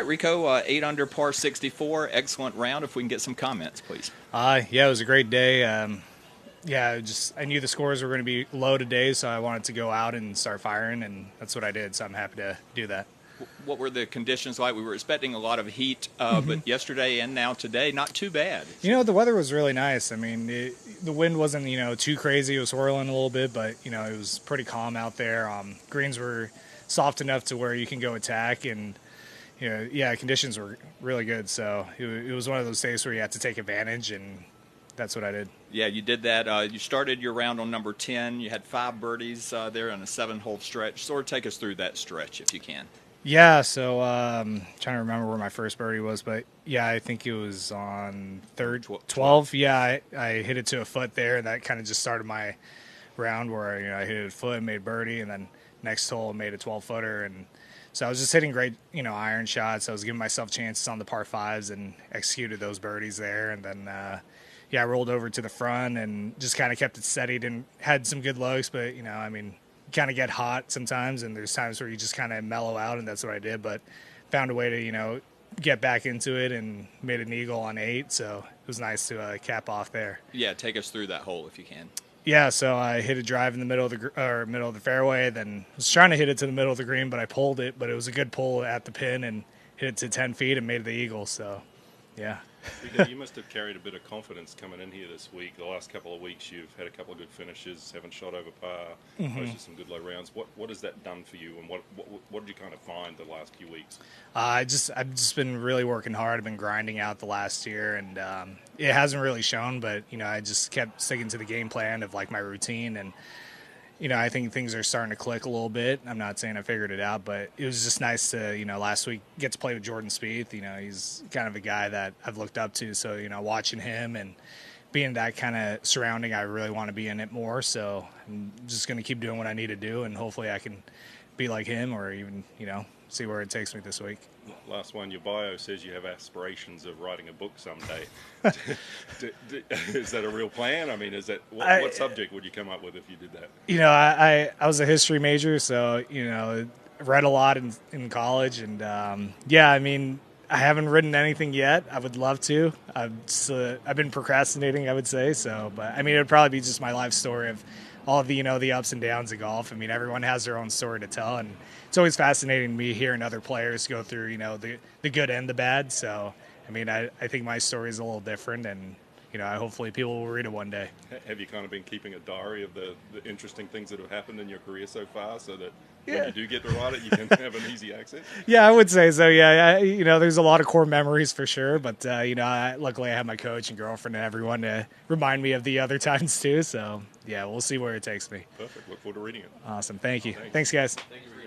Rico, 8 under par 64, excellent round. If we can get some comments, please. Yeah, it was a great day. I knew the scores were going to be low today, so I wanted to go out and start firing, and that's what I did. So I'm happy to do that. What were the conditions like? We were expecting a lot of heat, but yesterday and now today, not too bad. The weather was really nice. I mean, the wind wasn't, too crazy. It was swirling a little bit, but, it was pretty calm out there. Greens were soft enough to where you can go attack, and, conditions were really good. So it was one of those days where you had to take advantage, and that's what I did. Yeah, you did that. You started your round on number 10. You had 5 birdies there on a 7-hole stretch. Sort of take us through that stretch if you can. Yeah, so trying to remember where my first birdie was, but yeah, I think it was on 12. Yeah, I hit it to a foot there, and that kind of just started my round where I hit it a foot and made birdie, and then next hole made a 12-footer, and so I was just hitting great iron shots. I was giving myself chances on the par 5s and executed those birdies there, and then I rolled over to the front and just kind of kept it steady. And had some good looks, but kind of get hot sometimes, and there's times where you just kind of mellow out, and that's what I did. But found a way to get back into it and made an eagle on 8, so it was nice to cap off there. Yeah, take us through that hole if you can. Yeah, so I hit a drive in the middle of the fairway, then was trying to hit it to the middle of the green, but I pulled it, but it was a good pull at the pin and hit it to 10 feet and made the eagle. So yeah. Rico, you must have carried a bit of confidence coming in here this week. The last couple of weeks, you've had a couple of good finishes, haven't shot over par, posted some good low rounds. What has that done for you, and what did you kind of find the last few weeks? I've just been really working hard. I've been grinding out the last year, and it hasn't really shown. But I just kept sticking to the game plan of my routine, and I think things are starting to click a little bit. I'm not saying I figured it out, but it was just nice to, last week get to play with Jordan Spieth. He's kind of a guy that I've looked up to. So, watching him and being that kind of surrounding, I really want to be in it more. So I'm just going to keep doing what I need to do, and hopefully I can be like him or even, see where it takes me this week. Last one, your bio says you have aspirations of writing a book someday. Is that a real plan? I mean, what subject would you come up with if you did that? I was a history major, so, read a lot in college. And, I haven't written anything yet. I would love to. I've been procrastinating, I would say. So, but, it would probably be just my life story of all of the ups and downs of golf. Everyone has their own story to tell, and it's always fascinating to me hearing other players go through, the good and the bad. So, I think my story is a little different, and, hopefully people will read it one day. Have you kind of been keeping a diary of the interesting things that have happened in your career so far, so that when you do get to write it, you can have an easy access? Yeah, I would say so. Yeah, there's a lot of core memories for sure, but luckily I have my coach and girlfriend and everyone to remind me of the other times too. So yeah, we'll see where it takes me. Perfect. Look forward to reading it. Awesome. Thank you. Thanks guys. Thank you.